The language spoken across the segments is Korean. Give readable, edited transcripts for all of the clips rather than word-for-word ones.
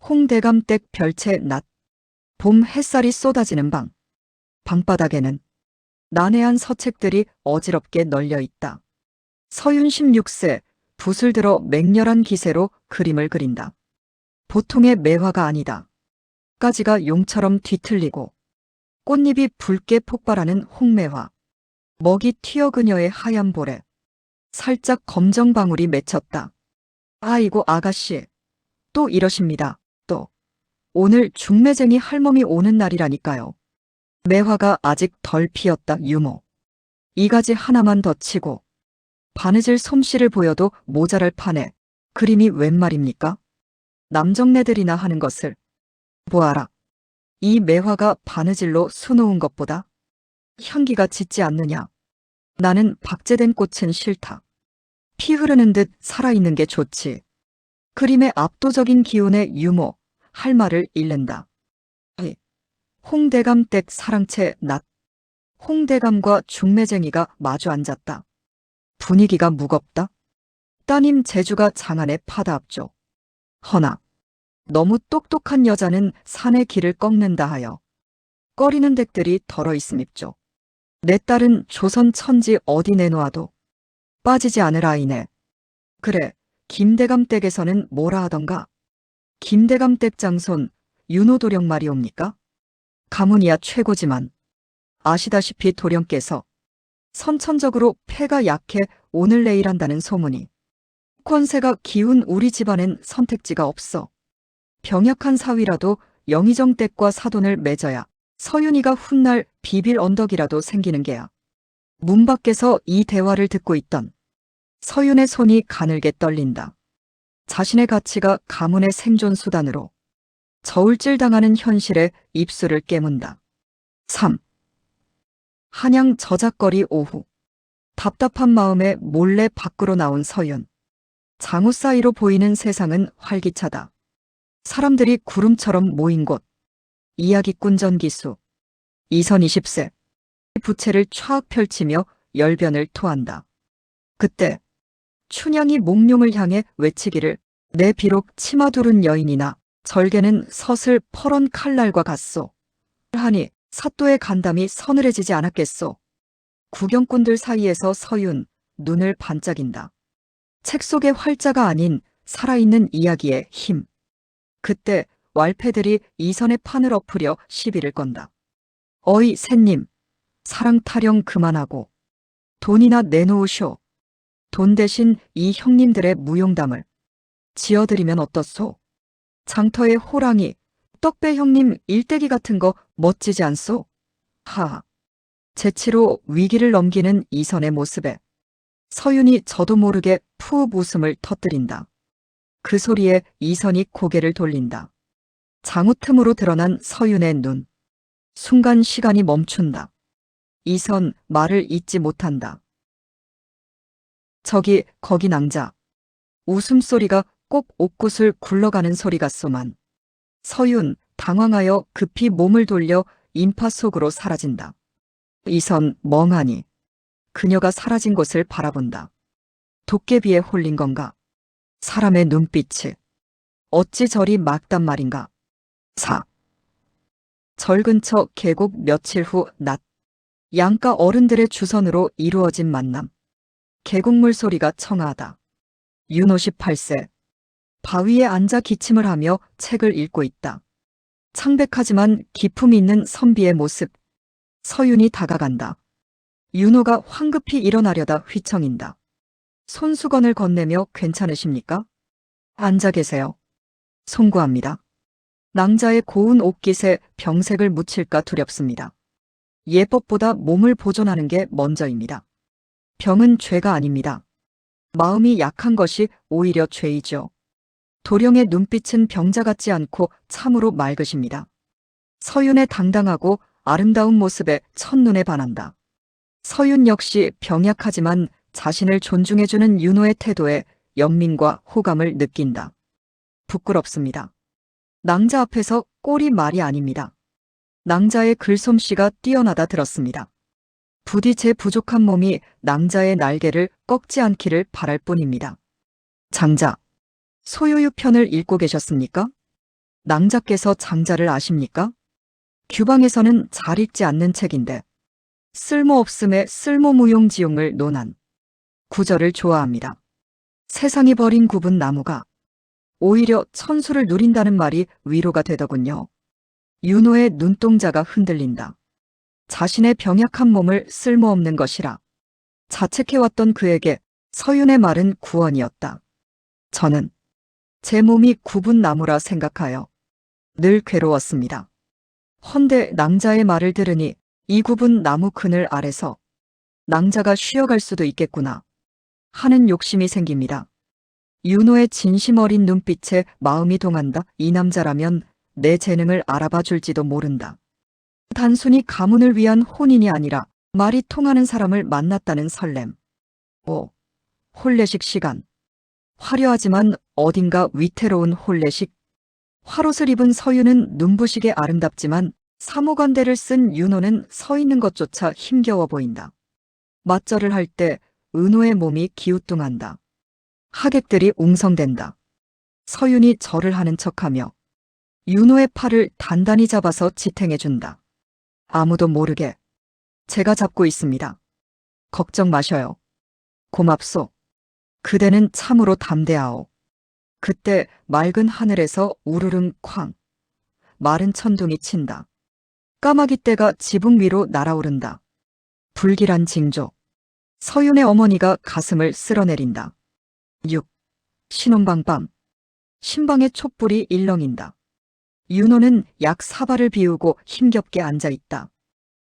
홍대감댁 별채 낮. 봄 햇살이 쏟아지는 방. 방바닥에는 난해한 서책들이 어지럽게 널려 있다. 서윤 16세, 붓을 들어 맹렬한 기세로 그림을 그린다. 보통의 매화가 아니다. 가지가 용처럼 뒤틀리고 꽃잎이 붉게 폭발하는 홍매화. 먹이 튀어 그녀의 하얀 볼에 살짝 검정 방울이 맺혔다. 아이고 아가씨, 또 이러십니다. 또 오늘 중매쟁이 할멈이 오는 날이라니까요. 매화가 아직 덜 피었다. 유모. 이 가지 하나만 더 치고 바느질 솜씨를 보여도 모자랄 판에 그림이 웬 말입니까? 남정네들이나 하는 것을 보아라. 이 매화가 바느질로 수놓은 것보다 향기가 짙지 않느냐. 나는 박제된 꽃은 싫다. 피 흐르는 듯 살아있는 게 좋지. 그림의 압도적인 기운에 유모, 할 말을 잃는다. 홍대감댁 사랑채 낮. 홍대감과 중매쟁이가 마주 앉았다. 분위기가 무겁다. 따님 재주가 장안의 파다 앞쪽. 허나 너무 똑똑한 여자는 산의 길을 꺾는다 하여 꺼리는 댁들이 덜어 있음입죠. 내 딸은 조선 천지 어디 내놓아도 빠지지 않을 아이네. 그래, 김대감 댁에서는 뭐라 하던가? 김대감 댁 장손 윤호도령 말이옵니까? 가문이야 최고지만 아시다시피 도령께서 선천적으로 폐가 약해 오늘 내일 한다는 소문이. 권세가 기운 우리 집안엔 선택지가 없어. 병약한 사위라도 영의정 댁과 사돈을 맺어야 서윤이가 훗날 비빌 언덕이라도 생기는 게야. 문 밖에서 이 대화를 듣고 있던 서윤의 손이 가늘게 떨린다. 자신의 가치가 가문의 생존 수단으로 저울질 당하는 현실에 입술을 깨문다. 3. 한양 저작거리 오후. 답답한 마음에 몰래 밖으로 나온 서윤. 장우 사이로 보이는 세상은 활기차다. 사람들이 구름처럼 모인 곳. 이야기꾼 전기수. 이선 20세. 부채를 촥 펼치며 열변을 토한다. 그때 춘향이 몽룡을 향해 외치기를 내 비록 치마 두른 여인이나 절개는 서슬 퍼런 칼날과 같소. 하니 사또의 간담이 서늘해지지 않았겠소. 구경꾼들 사이에서 서윤 눈을 반짝인다. 책 속의 활자가 아닌 살아있는 이야기의 힘. 그때 왈패들이 이선의 판을 엎으려 시비를 건다. 어이 샌님, 사랑 타령 그만하고 돈이나 내놓으쇼. 돈 대신 이 형님들의 무용담을 지어드리면 어떻소? 장터의 호랑이, 떡배 형님 일대기 같은 거 멋지지 않소? 하하. 재치로 위기를 넘기는 이선의 모습에 서윤이 저도 모르게 푸 웃음을 터뜨린다. 그 소리에 이선이 고개를 돌린다. 장우 틈으로 드러난 서윤의 눈. 순간 시간이 멈춘다. 이선 말을 잇지 못한다. 저기 거기 낭자. 웃음소리가 꼭 옥굿을 굴러가는 소리 같소만. 서윤 당황하여 급히 몸을 돌려 인파 속으로 사라진다. 이선 멍하니 그녀가 사라진 곳을 바라본다. 도깨비에 홀린 건가? 사람의 눈빛이 어찌 저리 막단 말인가? 4. 절 근처 계곡 며칠 후 낮. 양가 어른들의 주선으로 이루어진 만남. 계곡물 소리가 청아하다. 윤호 18세. 바위에 앉아 기침을 하며 책을 읽고 있다. 창백하지만 기품이 있는 선비의 모습. 서윤이 다가간다. 윤호가 황급히 일어나려다 휘청인다. 손수건을 건네며 괜찮으십니까? 앉아 계세요. 송구합니다. 낭자의 고운 옷깃에 병색을 묻힐까 두렵습니다. 예법보다 몸을 보존하는 게 먼저입니다. 병은 죄가 아닙니다. 마음이 약한 것이 오히려 죄이죠. 도령의 눈빛은 병자 같지 않고 참으로 맑으십니다. 서윤의 당당하고 아름다운 모습에 첫눈에 반한다. 서윤 역시 병약하지만 자신을 존중해주는 윤호의 태도에 연민과 호감을 느낀다. 부끄럽습니다. 낭자 앞에서 꼴이 말이 아닙니다. 낭자의 글솜씨가 뛰어나다 들었습니다. 부디 제 부족한 몸이 낭자의 날개를 꺾지 않기를 바랄 뿐입니다. 장자, 소요유 편을 읽고 계셨습니까? 낭자께서 장자를 아십니까? 규방에서는 잘 읽지 않는 책인데 쓸모없음의 쓸모무용지용을 논한 구절을 좋아합니다. 세상이 버린 굽은 나무가 오히려 천수를 누린다는 말이 위로가 되더군요. 윤호의 눈동자가 흔들린다. 자신의 병약한 몸을 쓸모없는 것이라 자책해왔던 그에게 서윤의 말은 구원이었다. 저는 제 몸이 굽은 나무라 생각하여 늘 괴로웠습니다. 헌데 낭자의 말을 들으니 이 굽은 나무 그늘 아래서 낭자가 쉬어갈 수도 있겠구나 하는 욕심이 생깁니다. 윤호의 진심 어린 눈빛에 마음이 동한다. 이 남자라면 내 재능을 알아봐 줄지도 모른다. 단순히 가문을 위한 혼인이 아니라 말이 통하는 사람을 만났다는 설렘. 홀례식 시간. 화려하지만 어딘가 위태로운 홀례식. 화롯을 입은 서윤은 눈부시게 아름답지만 사모관대를 쓴 윤호는 서 있는 것조차 힘겨워 보인다. 맞절을 할 때 은호의 몸이 기우뚱한다. 하객들이 웅성댄다. 서윤이 절을 하는 척하며 윤호의 팔을 단단히 잡아서 지탱해준다. 아무도 모르게 제가 잡고 있습니다. 걱정 마셔요. 고맙소. 그대는 참으로 담대하오. 그때 맑은 하늘에서 우르릉 쾅 마른 천둥이 친다. 까마귀 떼가 지붕 위로 날아오른다. 불길한 징조. 서윤의 어머니가 가슴을 쓸어내린다. 6. 신혼방 밤. 신방의 촛불이 일렁인다. 윤호는 약 사발을 비우고 힘겹게 앉아있다.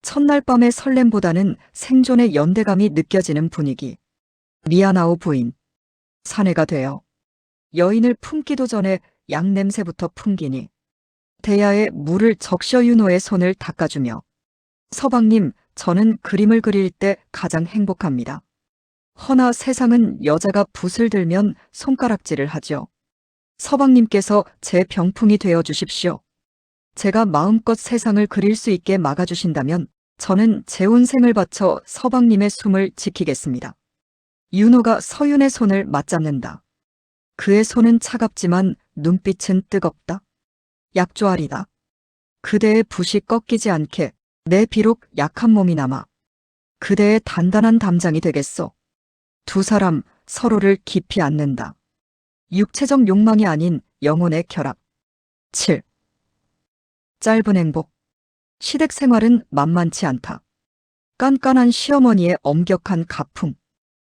첫날 밤의 설렘보다는 생존의 연대감이 느껴지는 분위기. 미안하오 부인. 사내가 되어 여인을 품기도 전에 양 냄새부터 풍기니 대야에 물을 적셔 윤호의 손을 닦아주며 서방님, 저는 그림을 그릴 때 가장 행복합니다. 허나 세상은 여자가 붓을 들면 손가락질을 하죠. 서방님께서 제 병풍이 되어 주십시오. 제가 마음껏 세상을 그릴 수 있게 막아주신다면 저는 제 온 생을 바쳐 서방님의 숨을 지키겠습니다. 윤호가 서윤의 손을 맞잡는다. 그의 손은 차갑지만 눈빛은 뜨겁다. 약조아리다. 그대의 붓이 꺾이지 않게 내 비록 약한 몸이 남아 그대의 단단한 담장이 되겠소. 두 사람 서로를 깊이 안는다. 육체적 욕망이 아닌 영혼의 결합. 7. 짧은 행복. 시댁 생활은 만만치 않다. 깐깐한 시어머니의 엄격한 가풍.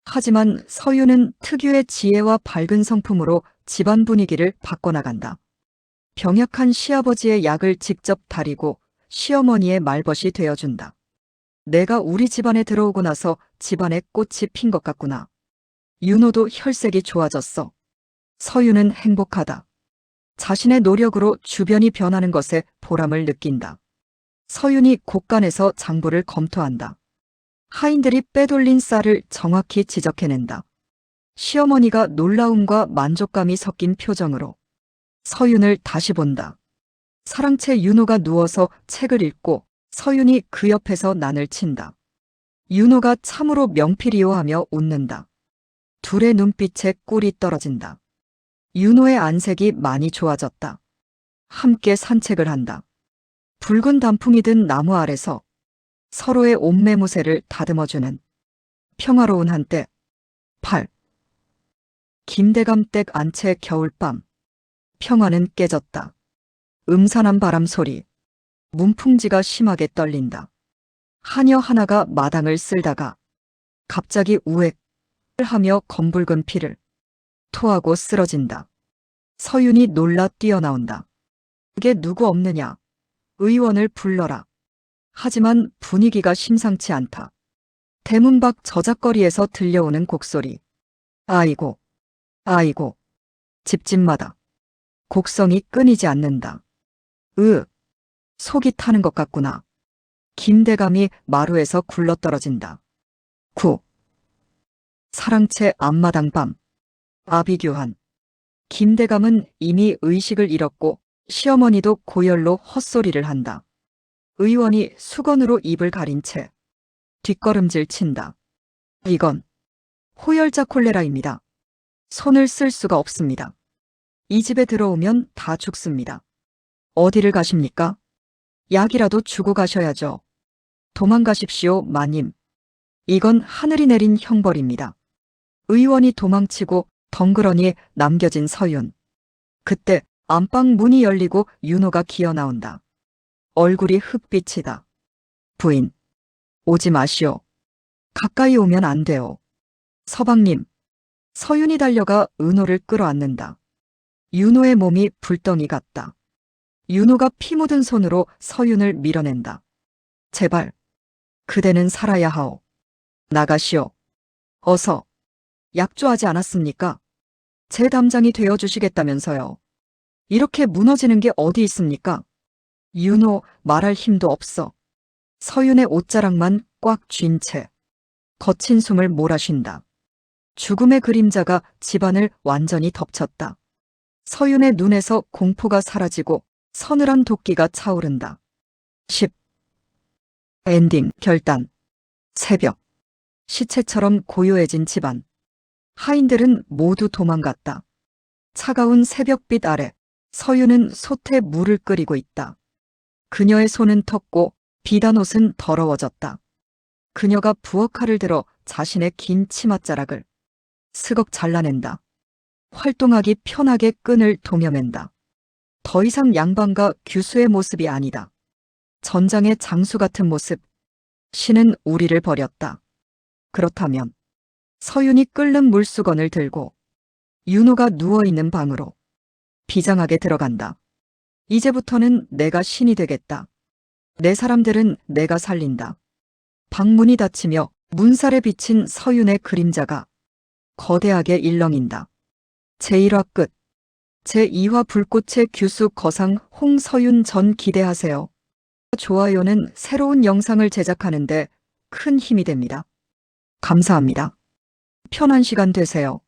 하지만 서윤은 특유의 지혜와 밝은 성품으로 집안 분위기를 바꿔나간다. 병약한 시아버지의 약을 직접 다리고 시어머니의 말벗이 되어준다. 내가 우리 집안에 들어오고 나서 집안에 꽃이 핀 것 같구나. 윤호도 혈색이 좋아졌어. 서윤은 행복하다. 자신의 노력으로 주변이 변하는 것에 보람을 느낀다. 서윤이 곳간에서 장부를 검토한다. 하인들이 빼돌린 쌀을 정확히 지적해낸다. 시어머니가 놀라움과 만족감이 섞인 표정으로 서윤을 다시 본다. 사랑채 윤호가 누워서 책을 읽고 서윤이 그 옆에서 난을 친다. 윤호가 참으로 명필이오하며 웃는다. 둘의 눈빛에 꿀이 떨어진다. 윤호의 안색이 많이 좋아졌다. 함께 산책을 한다. 붉은 단풍이 든 나무 아래서 서로의 옷매무새를 다듬어주는 평화로운 한때. 8. 김대감 댁 안채 겨울밤. 평화는 깨졌다. 음산한 바람 소리. 문풍지가 심하게 떨린다. 하녀 하나가 마당을 쓸다가 갑자기 우액 하며 검붉은 피를 토하고 쓰러진다. 서윤이 놀라 뛰어나온다. 그게 누구 없느냐. 의원을 불러라. 하지만 분위기가 심상치 않다. 대문 밖 저작거리에서 들려오는 곡소리. 아이고, 아이고. 집집마다 곡성이 끊이지 않는다. 속이 타는 것 같구나. 김대감이 마루에서 굴러떨어진다. 9. 사랑채 앞마당 밤. 아비규환. 김대감은 이미 의식을 잃었고 시어머니도 고열로 헛소리를 한다. 의원이 수건으로 입을 가린 채 뒷걸음질 친다. 이건 호열자 콜레라입니다. 손을 쓸 수가 없습니다. 이 집에 들어오면 다 죽습니다. 어디를 가십니까? 약이라도 주고 가셔야죠. 도망가십시오, 마님. 이건 하늘이 내린 형벌입니다. 의원이 도망치고 덩그러니 남겨진 서윤. 그때 안방 문이 열리고 윤호가 기어 나온다. 얼굴이 흑빛이다. 부인, 오지 마시오. 가까이 오면 안 돼요. 서방님. 서윤이 달려가 은호를 끌어안는다. 윤호의 몸이 불덩이 같다. 윤호가 피 묻은 손으로 서윤을 밀어낸다. 제발, 그대는 살아야 하오. 나가시오. 어서. 약조하지 않았습니까? 제 담장이 되어주시겠다면서요. 이렇게 무너지는 게 어디 있습니까? 윤호, 말할 힘도 없어. 서윤의 옷자락만 꽉 쥔 채 거친 숨을 몰아쉰다. 죽음의 그림자가 집안을 완전히 덮쳤다. 서윤의 눈에서 공포가 사라지고 서늘한 도끼가 차오른다. 10. 엔딩 결단. 새벽. 시체처럼 고요해진 집안. 하인들은 모두 도망갔다. 차가운 새벽빛 아래 서윤은 솥에 물을 끓이고 있다. 그녀의 손은 텄고 비단 옷은 더러워졌다. 그녀가 부엌칼을 들어 자신의 긴 치맛자락을 스걱 잘라낸다. 활동하기 편하게 끈을 동여맨다. 더 이상 양반과 규수의 모습이 아니다. 전장의 장수 같은 모습. 신은 우리를 버렸다. 그렇다면 서윤이 끓는 물수건을 들고 윤호가 누워있는 방으로 비장하게 들어간다. 이제부터는 내가 신이 되겠다. 내 사람들은 내가 살린다. 방문이 닫히며 문살에 비친 서윤의 그림자가 거대하게 일렁인다. 제1화 끝. 제2화 불꽃의 규수 거상 홍서윤 전 기대하세요. 좋아요는 새로운 영상을 제작하는데 큰 힘이 됩니다. 감사합니다. 편한 시간 되세요.